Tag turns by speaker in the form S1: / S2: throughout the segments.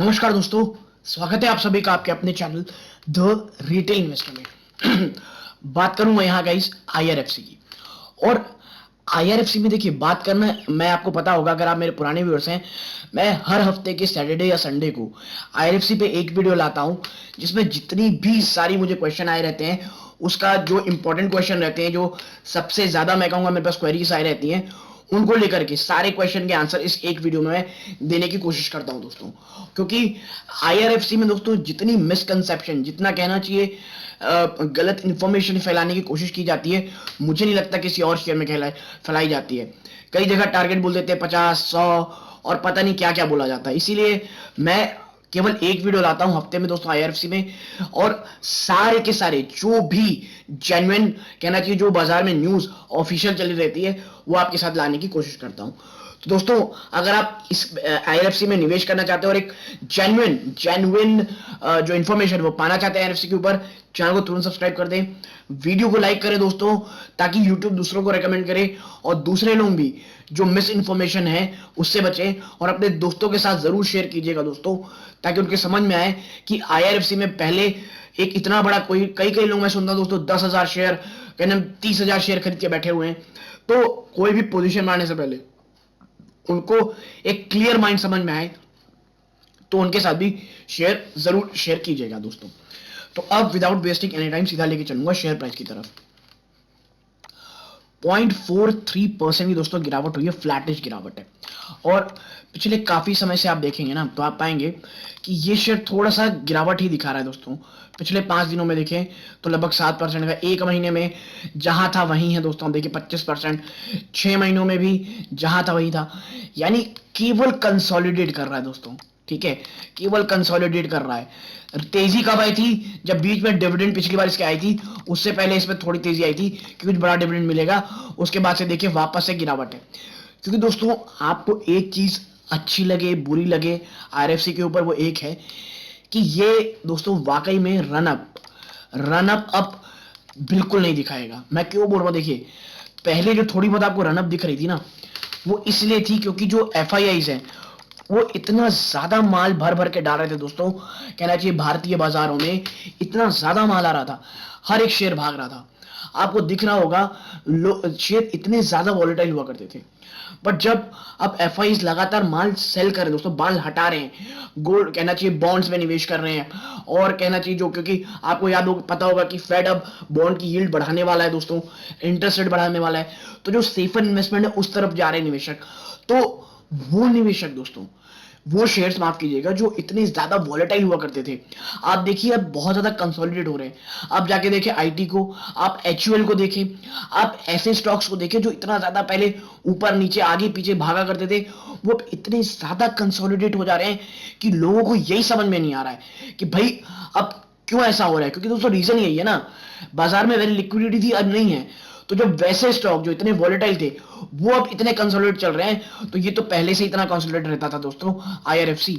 S1: नमस्कार दोस्तों, स्वागत है आप सभी का आपके अपने चैनल द रिटेल इन्वेस्टर में। बात करूंगा यहाँ गाइस आईआरएफसी की। और आईआरएफसी में देखिए बात करना, मैं आपको पता होगा अगर आप मेरे पुराने व्यूअर्स हैं, मैं हर हफ्ते के सैटरडे या संडे को आईआरएफसी पे एक वीडियो लाता हूं जिसमें जितनी भी सारी मुझे क्वेश्चन आए रहते हैं, उसका जो इंपॉर्टेंट क्वेश्चन रहते हैं, जो सबसे ज्यादा मैं कहूंगा मेरे पास क्वेरीज आई रहती हैं, उनको लेकर के सारे क्वेश्चन के आंसर इस एक वीडियो में मैं देने की कोशिश करता हूं दोस्तों। क्योंकि आईआरएफसी में दोस्तों जितनी मिसकंसेप्शन, जितना कहना चाहिए गलत इंफॉर्मेशन फैलाने की कोशिश की जाती है, मुझे नहीं लगता किसी और शेयर में फैलाई जाती है। कई जगह टारगेट बोल देते हैं 50, 100 और पता नहीं क्या क्या बोला जाता है। इसीलिए मैं केवल एक वीडियो लाता हूं हफ्ते में दोस्तों आईआरएफसी में, और सारे के सारे जो भी जेन्युइन कहना चाहिए, जो बाजार में न्यूज ऑफिशियल चली रहती है, वो आपके साथ लाने की कोशिश करता हूं। तो दोस्तों, अगर आप इस आईआरएफसी में निवेश करना चाहते हो और एक जेन्युइन जो इंफॉर्मेशन वो पाना चाहते हैं आईआरएफसी के ऊपर, चैनल को तुरंत सब्सक्राइब कर दें, वीडियो को लाइक करें दोस्तों, ताकि यूट्यूब दूसरों को रेकमेंड करे और दूसरे लोग भी जो मिस इन्फॉर्मेशन है उससे बचें। और अपने दोस्तों के साथ जरूर शेयर कीजिएगा दोस्तों, ताकि उनके समझ में आए कि आईआरएफसी में पहले एक इतना बड़ा कोई कई लोग मैं सुनता हूं दोस्तों 10,000 शेयर, कहना 30,000 शेयर खरीद के बैठे हुए हैं। तो कोई भी पोजीशन मारने से पहले उनको एक क्लियर माइंड समझ में आए, तो उनके साथ भी शेयर जरूर शेयर कीजिएगा दोस्तों। तो अब विदाउट वेस्टिंग एनी टाइम सीधा लेके चलूंगा शेयर प्राइस की तरफ। 0.43% की दोस्तों गिरावट हुई है, फ्लैटिश गिरावट है। और पिछले काफी समय से आप देखेंगे ना, तो आप पाएंगे कि ये शेयर थोड़ा सा गिरावट ही दिखा रहा है दोस्तों। पिछले 5 दिनों में देखें तो लगभग 7% का, एक महीने में जहां था वहीं है दोस्तों। देखिए 25%, 6 महीनों में भी जहां था वहीं था, यानी केवल कंसोलिडेट कर रहा है दोस्तों। ठीक है, केवल कंसोलिडेट कर रहा है। तेजी कब आई थी? जब बीच में डिविडेंड पिछली बार इसके आई थी, उससे पहले इसमें थोड़ी तेजी आई थी कि कुछ बड़ा डिविडेंड मिलेगा। उसके बाद से देखिए वापस से गिरावट है। क्योंकि दोस्तों आपको एक चीज अच्छी लगे बुरी लगे आरएफसी के ऊपर, वो एक है कि ये दोस्तों वाकई में रन अप बिल्कुल नहीं दिखाएगा। मैं क्यों बोल रहा हूं, देखिए पहले जो थोड़ी बहुत आपको रन अप दिख रही थी ना, वो इसलिए थी क्योंकि जो एफआईआईज हैं वो इतना ज्यादा माल भर भर के डाल रहे थे दोस्तों। कहना चाहिए भारतीय बाजारों में इतना ज्यादा माल आ रहा था, हर एक शेयर भाग रहा था। आपको दिख रहा होगा शेयर इतने ज्यादा वॉलेटाइल हुआ करते थे। बट जब अब एफआईज लगातार माल सेल कर रहे हैं दोस्तों, माल हटा रहे हैं, गोल्ड कहना चाहिए बॉन्ड्स में निवेश कर रहे हैं, और कहना चाहिए जो, क्योंकि आपको याद होगा, पता होगा कि फेड अब बॉन्ड की यील्ड बढ़ाने वाला है दोस्तों, इंटरेस्ट रेट बढ़ाने वाला है। तो जो सेफर इन्वेस्टमेंट है उस तरफ जा रहे हैं निवेशक। तो वो निवेशक दोस्तों, वो शेयर्स माफ कीजिएगा जो इतने ज्यादा वॉलेटाइल हुआ करते थे, आप देखिए अब बहुत ज्यादा कंसोलिडेट हो रहे हैं। आप जाके देखें आईटी को, आप एचयूएल को देखें, आप ऐसे स्टॉक्स को देखें जो इतना ज्यादा पहले ऊपर नीचे आगे पीछे भागा करते थे, वो इतने ज्यादा कंसोलिडेट हो जा रहे हैं कि लोगों को यही समझ में नहीं आ रहा है कि भाई अब क्यों ऐसा हो रहा है। क्योंकि दोस्तों रीजन यही है ना, बाजार में वेरी लिक्विडिटी थी, अब नहीं है। तो जो वैसे स्टॉक जो इतने वॉलेटाइल थे, वो अब इतने कंसोलिडेट चल रहे हैं। तो ये तो पहले से इतना कंसोलिडेट रहता था दोस्तों आईआरएफसी।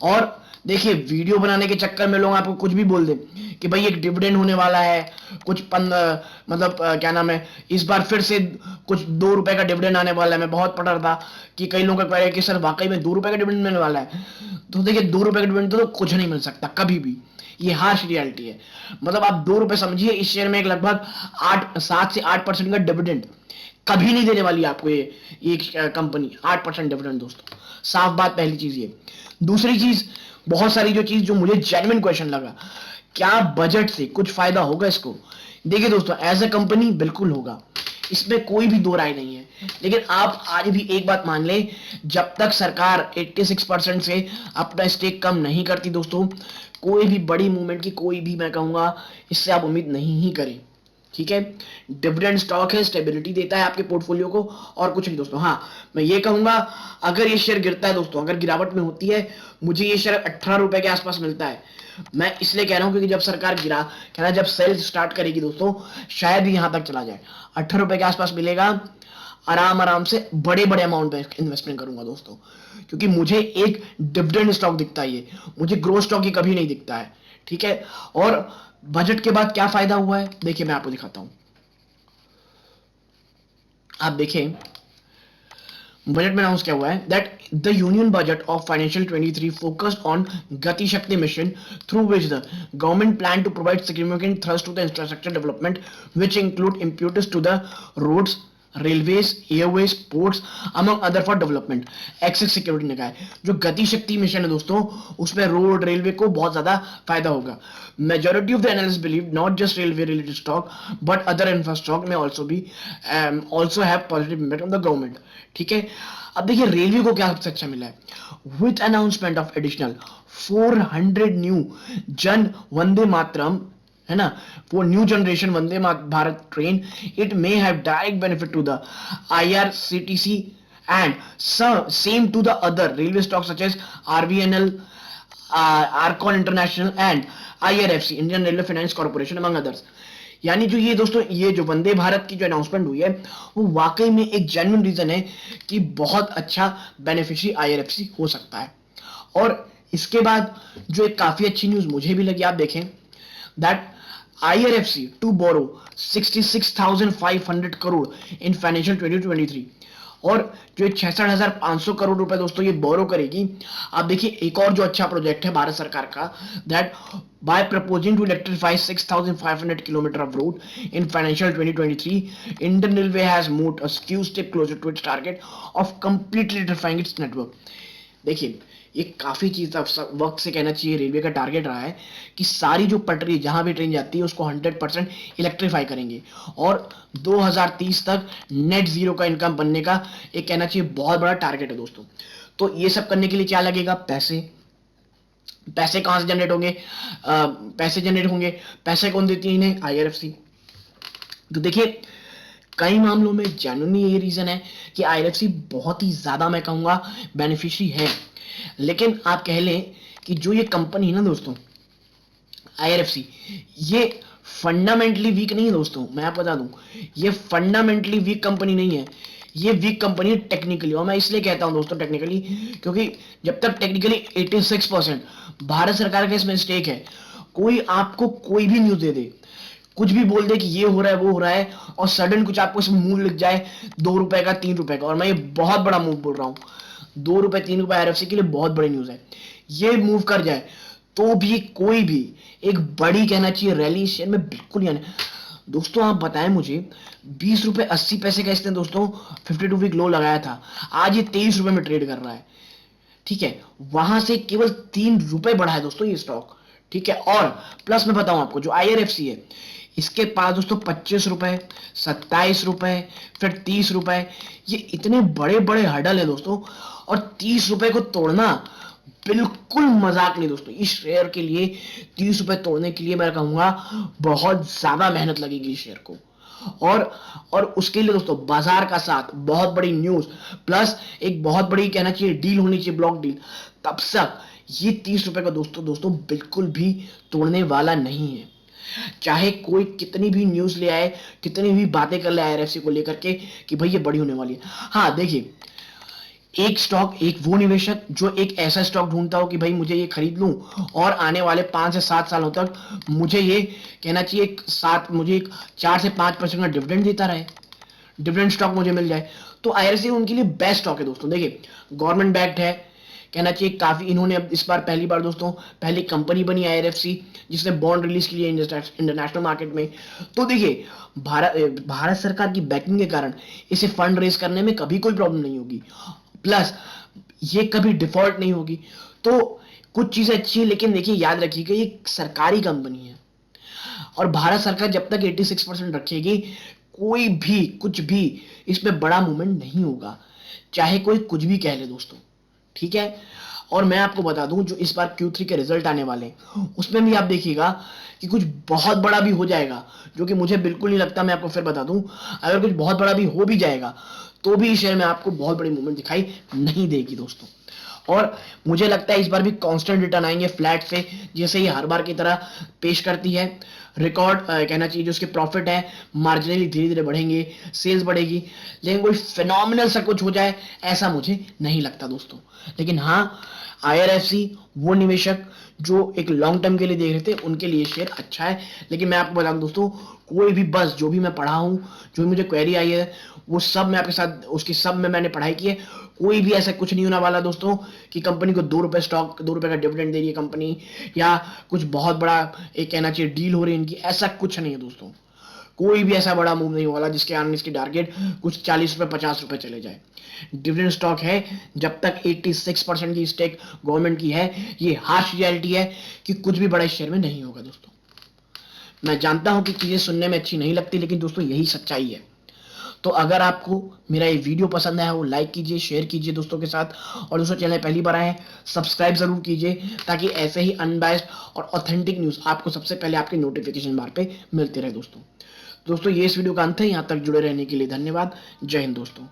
S1: और देखिए वीडियो बनाने के चक्कर में लोग आपको कुछ भी बोल दे कि भाई एक डिविडेंड होने वाला है, कुछ मतलब क्या नाम है, इस बार फिर से कुछ 2 रुपए का डिविडेंड आने वाला है। मैं बहुत पढ़ रहा था कि कई लोगों का कह रहे हैं कि सर वाकई में 2 रुपए का डिविडेंड मिलने वाला है। तो देखिए 2 रुपए का डिविडेंड तो कुछ नहीं मिल सकता कभी भी, ये हार्श रियलिटी है। मतलब आप 2 रुपए समझिए, इस शेयर में एक लगभग 7 से 8% का डिविडेंड कभी नहीं देने वाली आपको ये कंपनी। 8% डिविडेंड दोस्तों, साफ बात। पहली चीज ये। दूसरी चीज, बहुत सारी जो चीज जो मुझे जेन्युइन क्वेश्चन लगा, क्या बजट से कुछ फायदा होगा इसको? देखिए दोस्तों, एज ए कंपनी बिल्कुल होगा, इसमें कोई भी दो राय नहीं है। लेकिन आप आज भी एक बात मान लें, जब तक सरकार 86% से अपना स्टेक कम नहीं करती दोस्तों, कोई भी बड़ी मूवमेंट की, कोई भी मैं कहूंगा, इससे आप उम्मीद नहीं ही करें। ठीक है, डिविडेंड स्टॉक है, स्टेबिलिटी देता है आपके पोर्टफोलियो को, और कुछ नहीं दोस्तों। हाँ, मैं ये कहूंगा, अगर ये शेयर गिरता है दोस्तों, अगर गिरावट में होती है, मुझे ये शेयर 18 रुपए के आसपास मिलता है। मैं इसलिए कह रहा हूं क्योंकि जब सरकार कहना जब सेल स्टार्ट करेगी दोस्तों, शायद ही यहां तक चला जाए, 18 रुपए के आसपास मिलेगा। आराम से बड़े बड़े अमाउंट पे इन्वेस्टमेंट करूंगा दोस्तों, क्योंकि मुझे एक डिविडेंड स्टॉक दिखता है, ये मुझे ग्रोथ स्टॉक ये कभी नहीं दिखता है। ठीक है, और बजट के बाद क्या फायदा हुआ है, देखिए मैं आपको दिखाता हूं। आप देखें, बजट में अनाउंस क्या हुआ है that the union budget of financial 23 focused on Gati Shakti mission through which the government plan to provide significant thrust to the infrastructure development which include impetus to the roads railways airways ports among other for development. Axis Securities ने कहा है जो गति Shakti mission है दोस्तों उसमें road railway को बहुत ज्यादा फायदा होगा। Majority of the analyst believe not just railway related stock but other infrastructure में ऑल्सो भी also have positive impact on the government. ठीक है, अब देखिए रेलवे को क्या सबसे अच्छा मिला है with announcement of additional 400 new जन वंदे मातरम है ना, वो new generation Vande Bharat train it may have direct benefit to the IRCTC and same to the other railway stocks such as RVNL, Arcon International and IRFC Indian Railway Finance Corporation among others। यानी जो ये दोस्तों ये जो वंदे भारत की जो announcement हुई है वो वाकई में एक जेन्युइन रीजन है कि बहुत अच्छा बेनिफिशियरी IRFC हो सकता है। और इसके बाद जो एक काफी अच्छी न्यूज मुझे भी लगी, आप देखें that IRFC to borrow 66,500 crore in financial 2023 और जो 66,500 करोड़ रुपए दोस्तों ये बोरो करेगी। आप देखिए एक और जो अच्छा प्रोजेक्ट है भारत सरकार का that by proposing to electrify 6,500 kilometre of road in financial 2023 Indian railway has moved a few step closer to its target of completely electrifying its network. देखिए ये काफी चीज वक्त से कहना चाहिए रेलवे का टारगेट रहा है कि सारी जो पटरी जहां भी ट्रेन जाती है उसको 100% इलेक्ट्रीफाई करेंगे और 2030 तक नेट जीरो का इनकम बनने का एक कहना चाहिए बहुत बड़ा टारगेट है दोस्तों। तो ये सब करने के लिए क्या लगेगा, पैसे। पैसे कहां से जनरेट होंगे, पैसे कौन देती है इन्हें, IRFC। तो देखिए कई मामलों में जेन्युइनली ये रीजन है कि IRFC बहुत ही ज्यादा मैं कहूंगा बेनिफिशियरी है। लेकिन आप कह लें कि जो ये कंपनी है ना दोस्तों IRFC ये फंडामेंटली वीक नहीं है दोस्तों, मैं आपको बता दूं ये फंडामेंटली वीक कंपनी नहीं है, ये वीक कंपनी है टेक्निकली। और मैं इसलिए कहता हूं दोस्तों टेक्निकली क्योंकि जब तक टेक्निकली 86% भारत सरकार का इसमें स्टेक है, कोई आपको कोई भी न्यूज दे दे, कुछ भी बोल दे कि ये हो रहा है वो हो रहा है और सडन कुछ आपको इसमें मूव लिख जाए 2 रुपए का 3 रुपए का, और मैं ये बहुत बड़ा मूव बोल रहा हूं 2 रुपए 3 रुपए IRFC के लिए बहुत बड़ी न्यूज है, ये मूव कर जाए तो भी कोई भी एक बड़ी कहना चाहिए रैली शेयर में बिल्कुल नहीं आने। दोस्तों आप बताएं मुझे 20 रुपए 80 पैसे का इसने दोस्तों 52 वीक लो लगाया था, आज ये 23 रुपए में ट्रेड कर रहा है। ठीक है, वहां से केवल 3 रुपए बढ़ा है दोस्तों ये स्टॉक। ठीक है, और प्लस मैं बताऊं आपको जो IRFC है इसके पास दोस्तों 25 रुपए 27 रुपए फिर 30 रुपए, ये इतने बड़े बड़े हर्डल है दोस्तों, और 30 रुपए को तोड़ना बिल्कुल मजाक नहीं दोस्तों। इस शेयर के लिए 30 रुपए तोड़ने के लिए मैं कहूंगा बहुत ज्यादा मेहनत लगेगी इस शेयर को, और उसके लिए दोस्तों बाजार का साथ, बहुत बड़ी न्यूज प्लस एक बहुत बड़ी कहना चाहिए डील होनी चाहिए, ब्लॉक डील, तब तक ये 30 रुपए का दोस्तों बिल्कुल भी तोड़ने वाला नहीं है। चाहे कोई कितनी भी न्यूज ले आए, कितनी भी बातें कर ले IRFC को लेकर के कि भाई ये बड़ी होने वाली है। हाँ देखिए एक स्टॉक, एक वो निवेशक जो एक ऐसा स्टॉक ढूंढता हो कि भाई मुझे ये खरीद लूं और आने वाले 5 से 7 सालों तक मुझे ये कहना चाहिए मुझे एक 4 से 5% का डिविडेंड देता रहे, डिविडेंड स्टॉक मुझे मिल जाए, तो IRFC उनके लिए बेस्ट स्टॉक है दोस्तों। देखिए गवर्नमेंट बैक्ड है, कहना चाहिए काफी इन्होंने अब इस बार पहली बार दोस्तों पहली कंपनी बनी IRFC जिसने बॉन्ड रिलीज की है इंटरनेशनल मार्केट में। तो देखिए भारत सरकार की बैकिंग के कारण इसे फंड रेज करने में कभी कोई प्रॉब्लम नहीं होगी, प्लस ये कभी डिफॉल्ट नहीं होगी। तो कुछ चीजें अच्छी है, लेकिन देखिए याद रखिएगा ये सरकारी कंपनी है और भारत सरकार जब तक 86% रखेगी कोई भी कुछ भी इसमें बड़ा मूवमेंट नहीं होगा, चाहे कोई कुछ भी कह ले दोस्तों। ठीक है, और मैं आपको बता दूं जो इस बार Q3 के रिजल्ट आने वाले हैं उसमें भी आप देखिएगा कि कुछ बहुत बड़ा भी हो जाएगा, जो कि मुझे बिल्कुल नहीं लगता। मैं आपको फिर बता दूं अगर कुछ बहुत बड़ा भी हो भी जाएगा तो भी इस शेयर में आपको बहुत बड़ी मूवमेंट दिखाई नहीं देगी दोस्तों। और मुझे लगता है इस बार भी कांस्टेंट रिटर्न आएंगे फ्लैट से, जैसे ये हर बार की तरह पेश करती है। रिकॉर्ड कहना चाहिए जो उसके प्रॉफिट है मार्जिनली धीरे धीरे बढ़ेंगे, सेल्स बढ़ेगी, लेकिन कोई फिनोमिनल सा कुछ हो जाए ऐसा मुझे नहीं लगता दोस्तों। लेकिन हाँ IRFC वो निवेशक जो एक लॉन्ग टर्म के लिए देख रहे थे उनके लिए शेयर अच्छा है। लेकिन मैं आपको बता दूं दोस्तों, कोई भी बस जो भी मैं पढ़ा हूं, जो भी मुझे क्वेरी आई है, वो सब मैं आपके साथ उसकी सब में मैंने पढ़ाई की है। कोई भी ऐसा कुछ नहीं होने वाला दोस्तों कि कंपनी को 2 रुपए स्टॉक, 2 रुपए का डिविडेंड दे रही है कंपनी, या कुछ बहुत बड़ा एक कहना चाहिए डील हो रही है इनकी, ऐसा कुछ नहीं है दोस्तों। कोई भी ऐसा बड़ा मूव नहीं होने वाला जिसके अर्निंग्स की टारगेट कुछ 40 रुपए 50 रुपए चले जाए। डिविडेंड स्टॉक है, जब तक 86% की स्टेक गवर्नमेंट की है, ये हार्श रियलिटी है कि कुछ भी बड़ा शेयर में नहीं होगा दोस्तों। मैं जानता हूं कि चीजें सुनने में अच्छी नहीं लगती, लेकिन दोस्तों यही सच्चाई है। तो अगर आपको मेरा ये वीडियो पसंद आया हो, लाइक कीजिए, शेयर कीजिए दोस्तों के साथ, और दोस्तों चैनल पहली बार आए सब्सक्राइब जरूर कीजिए, ताकि ऐसे ही अनबायस्ड और ऑथेंटिक न्यूज आपको सबसे पहले आपके नोटिफिकेशन बार पे मिलते रहे दोस्तों। दोस्तों ये इस वीडियो का अंत है। यहाँ तक जुड़े रहने के लिए धन्यवाद। जय हिंद दोस्तों।